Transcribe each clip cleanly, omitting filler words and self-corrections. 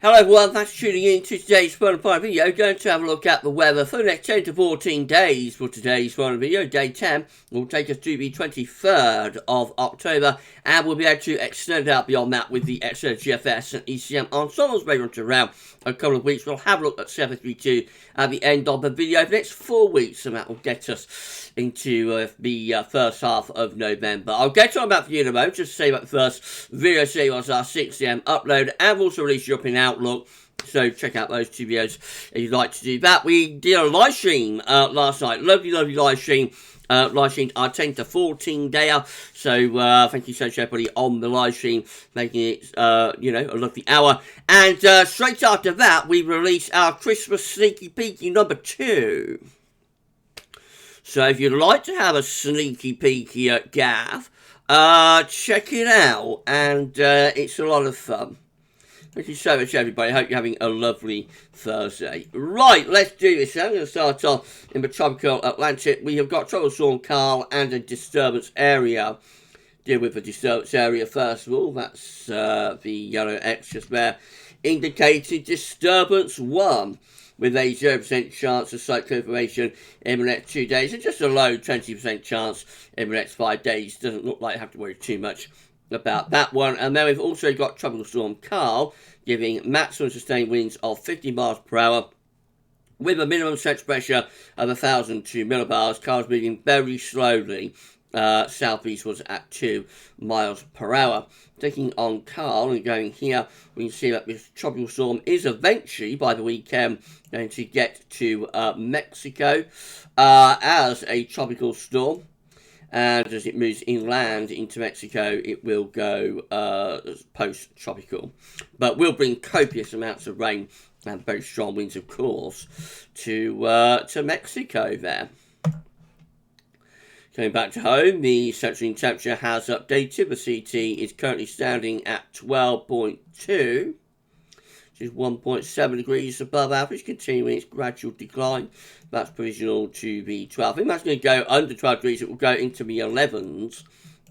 Hello everyone, thanks for tuning in to today's Fun and Fire video. Going to have a look at the weather for the next 10 to 14 days for today's Fun video. Day 10 will take us to the 23rd of October, and we'll be able to extend out beyond that with the extra GFS and ECM ensembles later on to around a couple of weeks. We'll have a look at 732 at the end of the video for the next 4 weeks, and that will get us into the first half of November. I'll get on that for you in a moment. Just to say that the first video today was our 6am upload, and we'll also release European Outlook, so check out those two videos if you'd like to do that. We did a live stream last night, lovely live stream. Live stream our 10 to 14 dayer, so thank you so much everybody on the live stream, making it a lovely hour. And straight after that we release our Christmas sneaky peeky number 2. So if you'd like to have a sneaky peeky at Gav, check it out, and it's a lot of fun. Thank you so much, everybody. I hope you're having a lovely Thursday. Right, let's do this. I'm going to start off in the tropical Atlantic. We have got tropical storm Carl and a disturbance area. Deal with the disturbance area first of all. That's the yellow X just there, indicating disturbance 1, with a 0% chance of cyclone formation in the next 2 days, and just a low 20% chance in the next 5 days. Doesn't look like I have to worry too much about that one. And then we've also got tropical storm Carl, giving maximum sustained winds of 50 miles per hour with a minimum central pressure of 1,002 millibars. Carl's moving very slowly southeastwards at 2 miles per hour. Taking on Carl and going here, we can see that this tropical storm is eventually, by the weekend, going to get to Mexico as a tropical storm. And as it moves inland into Mexico, it will go post-tropical. But will bring copious amounts of rain and very strong winds, of course, to Mexico there. Coming back to home, the central temperature has updated. The CT is currently standing at 12.2. Which is 1.7 degrees above average, continuing its gradual decline. That's provisional to the 12. I think that's going to go under 12 degrees. It will go into the 11s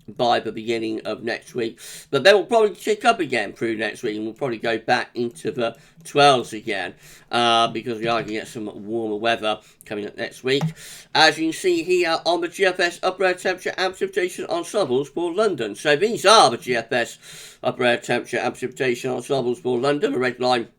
by the beginning of next week. But then we'll probably tick up again through next week, and we'll probably go back into the 12s again, because we are going to get some warmer weather coming up next week. As you can see here on the GFS upper air temperature and precipitation ensembles for London. So these are the GFS upper air temperature and precipitation ensembles for London. The red line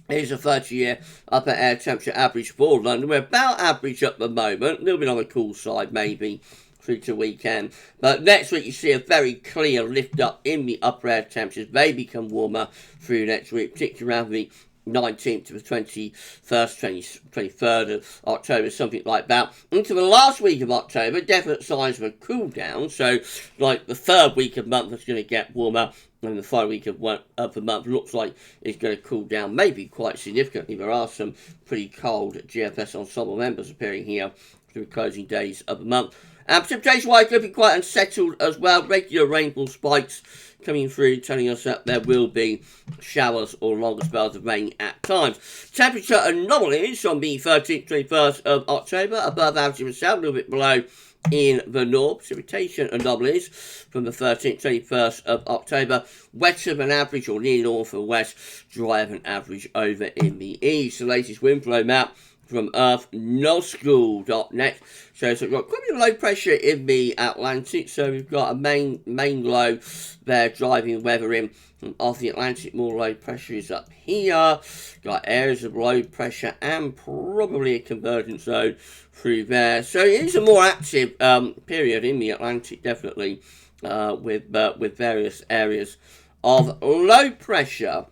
is a 30-year upper air temperature average for London. We're about average at the moment, a little bit on the cool side maybe through to weekend. But next week you see a very clear lift up in the upper air temperatures. They become warmer through next week, particularly around the 19th to the 21st, 23rd of October, something like that. Into the last week of October, definite signs of a cool down. So, like the third week of the month is going to get warmer, and the final week of the month looks like it's going to cool down, maybe quite significantly. There are some pretty cold GFS ensemble members appearing here through the closing days of the month. And precipitation-wise, going to be quite unsettled as well. Regular rainfall spikes coming through, telling us that there will be showers or longer spells of rain at times. Temperature anomalies on the 13th, 21st of October, above average in the south, a little bit below in the north. Precipitation anomalies from the 13th, 21st of October, wetter than average or near north and west, drier than average over in the east. The latest wind flow map from earthnoschool.net shows that we've got quite a bit of low pressure in the Atlantic, so we've got a main low there driving weather in off the Atlantic. More low pressure is up here, got areas of low pressure and probably a convergence zone through there, so it is a more active period in the Atlantic, definitely, with various areas of low pressure.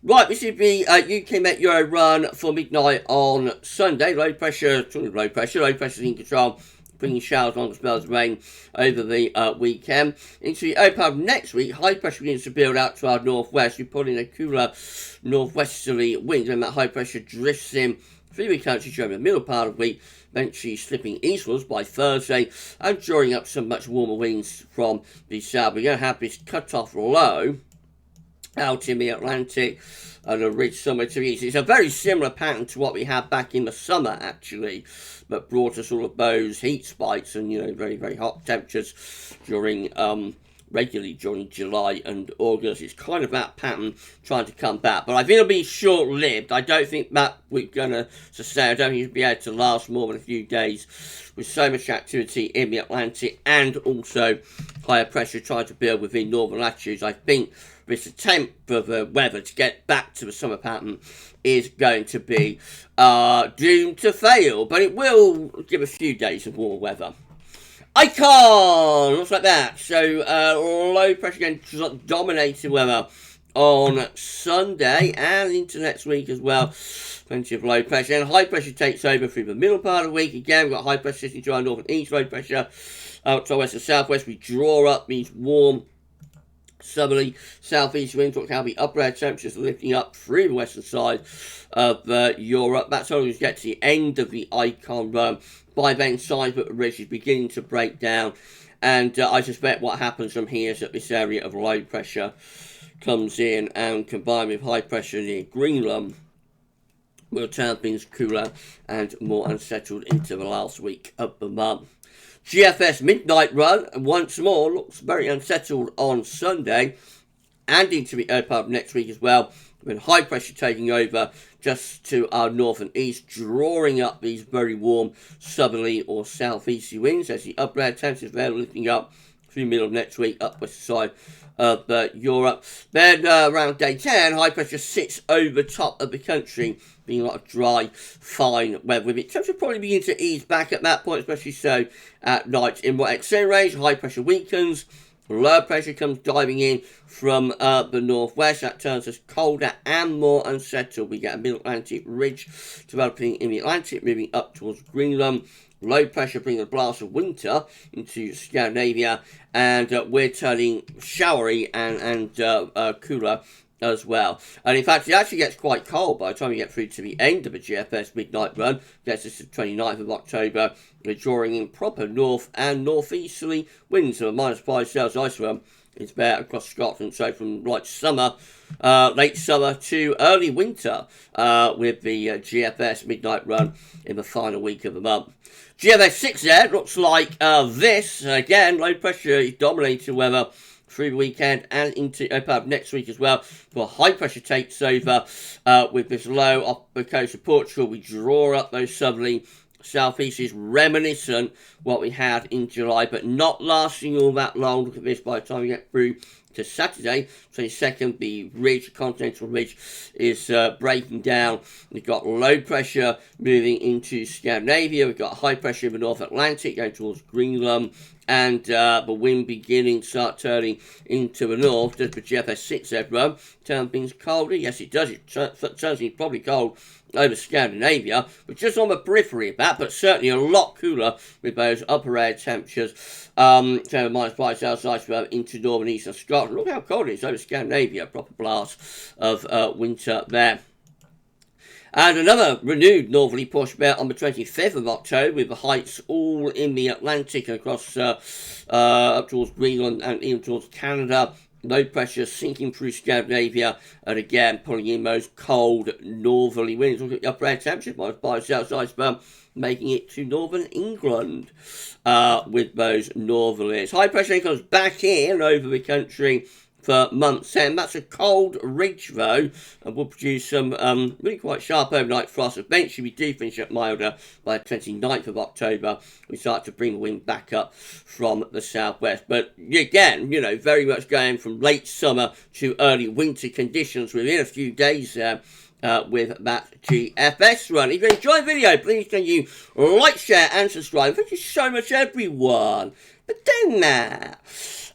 Right, this is the UK Met Euro run for midnight on Sunday. Low pressure is in control, bringing showers, longer spells of rain over the weekend. Into the open of next week, high pressure begins to build out to our northwest. We put in a cooler northwesterly wind, and that high pressure drifts in through the country during the middle part of the week, eventually slipping eastwards by Thursday and drawing up some much warmer winds from the south. We're going to have this cut-off low out in the Atlantic and a ridge somewhere to the east. It's a very similar pattern to what we had back in the summer, actually, but brought us all of those heat spikes and, very, very hot temperatures during regularly during July and August. It's kind of that pattern trying to come back, but I think it'll be short-lived. I don't think that we're going to sustain. I don't think it'll be able to last more than a few days with so much activity in the Atlantic and also higher pressure trying to build within northern latitudes. I think this attempt of the weather to get back to the summer pattern is going to be doomed to fail, but it will give a few days of warmer weather. Icon! Looks like that. So, low pressure again dominating weather on Sunday and into next week as well. Plenty of low pressure. And high pressure takes over through the middle part of the week. Again, we've got high pressure sitting to our north and east, low pressure out to our west and southwest. We draw up these warm southerly southeast winds, which have the upper air temperatures lifting up through the western side of Europe. That's how we get to the end of the icon run. By then, seismic ridge is beginning to break down, and I suspect what happens from here is that this area of low pressure comes in and combined with high pressure near Greenland will turn things cooler and more unsettled into the last week of the month. GFS midnight run once more looks very unsettled on Sunday and into the early part of next week as well, with high pressure taking over just to our north and east, drawing up these very warm southerly or southeasterly winds as the upper air temperatures there lifting up through the middle of next week up west side of Europe. Then around day 10, high pressure sits over top of the country, being a lot of dry, fine weather with it. Temperature probably begin to ease back at that point, especially so at night. In what extreme range, high pressure weakens. Low pressure comes diving in from the northwest. That turns us colder and more unsettled. We get a mid-Atlantic ridge developing in the Atlantic, moving up towards Greenland. Low pressure bringing a blast of winter into Scandinavia, and we're turning showery and cooler as well. And in fact, it actually gets quite cold by the time we get through to the end of the GFS midnight run. Gets us to the 29th of October. We're drawing in proper north and northeasterly winds of -5 ice run. It's there across Scotland, so from like summer, late summer to early winter with the GFS midnight run in the final week of the month. GFS 6Z looks like this. Again, low pressure is dominating weather through the weekend and into next week as well. Well, high pressure takes over with this low off the coast of Portugal. We draw up those southerly southeast is reminiscent what we had in July, but not lasting all that long. Look at this by the time we get through to Saturday, 22nd, the ridge, continental ridge, is breaking down. We've got low pressure moving into Scandinavia. We've got high pressure in the North Atlantic going towards Greenland, and the wind beginning to start turning into the north. Does the GFS 6Z run turn things colder? Yes, it does. It turns things probably cold over Scandinavia, but just on the periphery of that, but certainly a lot cooler with those upper air temperatures, so -5 Celsius into northern eastern Scotland. Look how cold it is over Scandinavia, proper blast of winter there. And another renewed northerly push there on the 25th of October, with the heights all in the Atlantic and across up towards Greenland and even towards Canada. Low pressure sinking through Scandinavia, and again pulling in those cold northerly winds. Look at the upper air temperature, -5 Celsius, making it to northern England with those northerlies. High pressure comes back in over the country for months, and that's a cold ridge though, and will produce some really quite sharp overnight frost. Eventually we do finish up milder by the 29th of October. We start to bring the wind back up from the southwest, but again, you know, very much going from late summer to early winter conditions within a few days there. With that GFS run. If you enjoyed the video, please can you like, share and subscribe. Thank you so much everyone. But then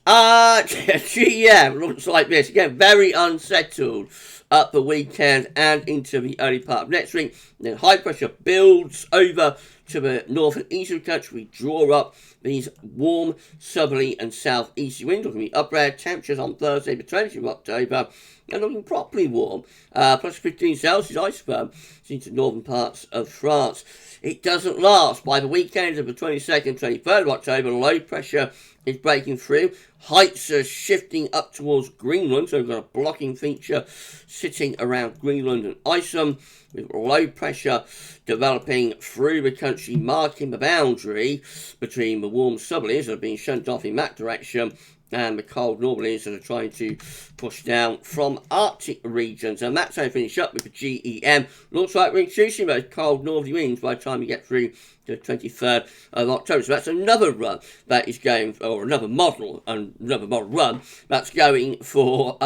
GM looks like this. Again, very unsettled up the weekend and into the early part of next week. Then high pressure builds over to the north and east of the country. We draw up these warm southerly and southeasterly winds. Looking at the upper air temperatures on Thursday, the 20th of October, and looking properly warm. Plus 15 Celsius iceberg into northern parts of France. It doesn't last. By the weekend of the 22nd, 23rd of October, low pressure is breaking through. Heights are shifting up towards Greenland, so we've got a blocking feature sitting around Greenland and Iceland, with low pressure developing through the country, marking the boundary between the warm southerlies that are being shunt off in that direction and the cold northerlies that are trying to push down from Arctic regions. And that's how we finish up with the GEM. Looks like we're introducing those cold northerly winds by the time we get through to the 23rd of October. So that's another run that is going, or another model run that's going for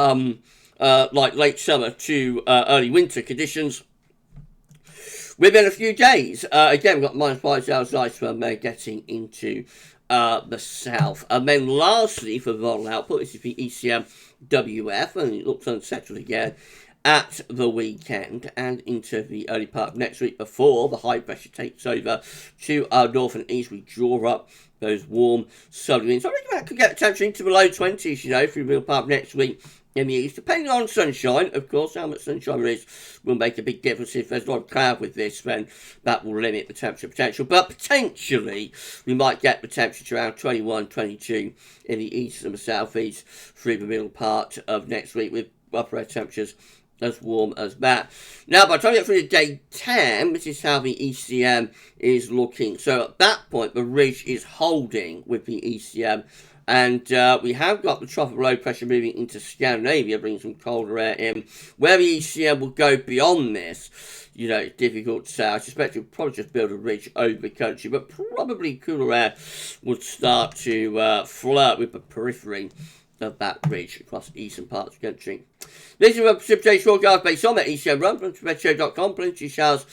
like late summer to early winter conditions within a few days. Again, we've got -5 hours ice from getting into the south. And then lastly, for the model output, this is the ECMWF, and it looks unsettled again at the weekend and into the early part of next week before the high pressure takes over to our north and east. We draw up those warm southerly winds. I think that could get the temperature into the low 20s, you know, through the middle part of next week in the east, depending on sunshine. Of course, how much sunshine there is will make a big difference. If there's a lot of cloud with this, then that will limit the temperature potential. But potentially, we might get the temperature to around 21, 22 in the east and the southeast through the middle part of next week, with upper air temperatures as warm as that. Now, by the time we get through to day 10, this is how the ECM is looking. So at that point, the ridge is holding with the ECM. And we have got the trough of low pressure moving into Scandinavia, bringing some colder air in. Where the ECM will go beyond this, you know, it's difficult to say. I suspect it will probably just build a ridge over the country, but probably cooler air would start to flirt with the periphery of that ridge across the eastern parts of the country. This is a precipitation forecast based on that ECM run from weathervids.com. Plenty of showers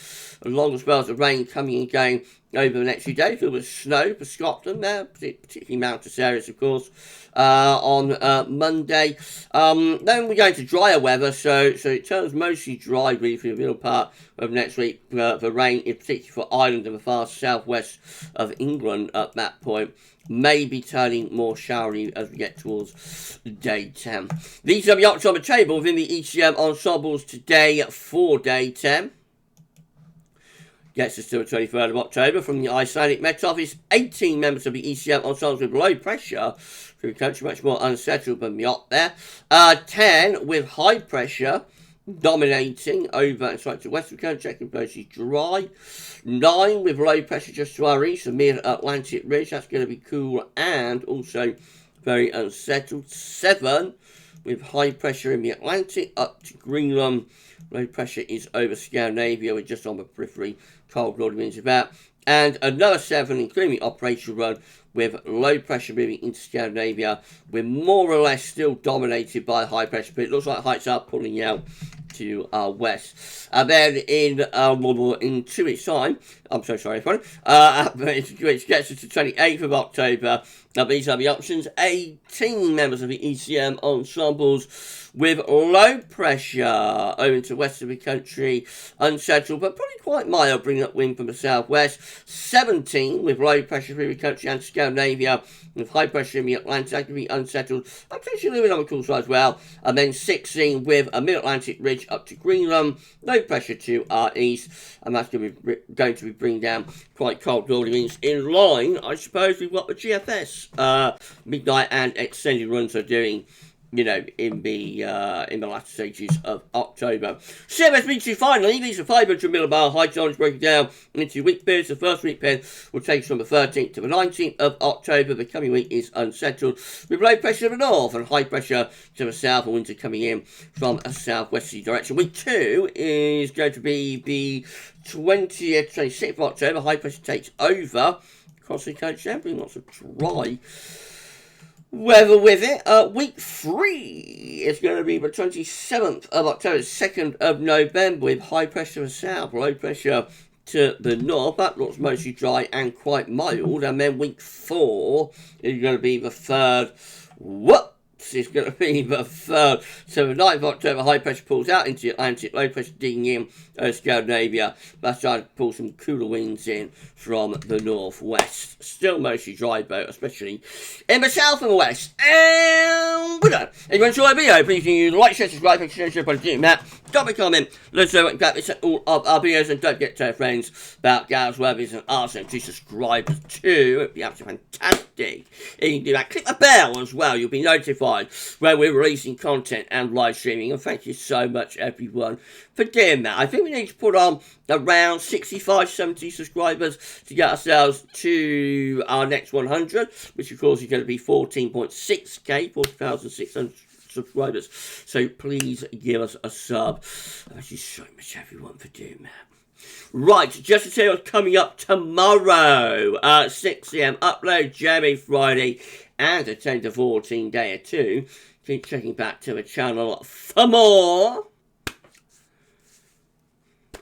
and longer spells of rain coming and going over the next few days. There was snow for Scotland there, particularly mountainous areas, of course, on Monday. Then we go into drier weather, so it turns mostly dry really for the middle part of next week. The rain, in particular for Ireland and the far southwest of England at that point, may be turning more showery as we get towards day 10. These are the options on the table within the ECM ensembles today for day 10. Gets us to the 23rd of October. From the Icelandic Met Office, 18 members of the ECM ensembles with low pressure through the country, much more unsettled than the op there. 10 with high pressure dominating over and slightly to the west of the country, checking mostly dry. 9 with low pressure just to our east, the mid-Atlantic ridge. That's going to be cool and also very unsettled. 7 with high pressure in the Atlantic up to Greenland. Low pressure is over Scandinavia. We're just on the periphery. Cold northern winds about. And another 7, including the operational run, with low pressure moving into Scandinavia. We're more or less still dominated by high pressure, but it looks like heights are pulling out to our west. And then in 2 weeks' time, I'm so sorry, everyone, which gets us to 28th of October. Now, these are the options. 18 members of the ECM ensembles with low pressure over to the west of the country, unsettled, but probably quite mild, bringing up wind from the southwest. 17 with low pressure through the country and Scandinavia, with high pressure in the Atlantic, that can be unsettled. I'm potentially living on the cool side as well. And then 16 with a mid-Atlantic ridge up to Greenland, low pressure to our east, and that's going to be bringing down quite cold northerly winds in line, I suppose, with what the GFS midnight and extended runs are doing, you know, in the latter stages of October. CMS finally, these are 500 millibars high tolerance breaking down into week periods. The first week period will take us from the 13th to the 19th of October. The coming week is unsettled, with low pressure to the north and high pressure to the south, and winter coming in from a southwesterly direction. Week 2 is going to be the 20th, 26th of October. High pressure takes over across the country, bringing lots of dry weather with it. Week 3 is going to be the 27th of October, 2nd of November, with high pressure to the south, low pressure to the north. That looks mostly dry and quite mild. And then week 4 is going to be the 3rd. It's going to be the 3rd. So the 9th of October, high pressure pulls out into the Atlantic, low pressure digging in Scandinavia. That's trying to pull some cooler winds in from the northwest. Still mostly dry boat, especially in the south and the west. And we're done. If you enjoyed the video, please do like, share, subscribe, and share about doing that. Drop a comment. Let us know what you think about all of our videos, and don't forget to tell your friends about GavsWeatherVids and ask them to subscribe too. It'd be absolutely fantastic. fantastic. You can do that. Click the bell as well. You'll be notified when we're releasing content and live streaming. And thank you so much, everyone, for doing that. I think we need to put on around 65, 70 subscribers to get ourselves to our next 100, which of course is going to be 14.6k, 40,600 subscribers. So please give us a sub. Thank you so much, everyone, for doing that. Right, just to tell you what's coming up tomorrow, 6 a.m. upload, Jeremy Friday, and a 10 to 14 day or two. Keep checking back to the channel for more.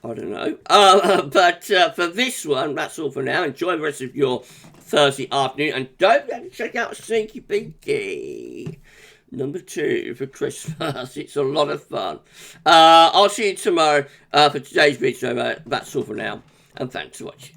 I don't know. But for this one, that's all for now. Enjoy the rest of your Thursday afternoon. And don't forget to check out Sneaky Pinky #2 for Christmas. It's a lot of fun. I'll see you tomorrow for today's video. That's all for now. And thanks for watching.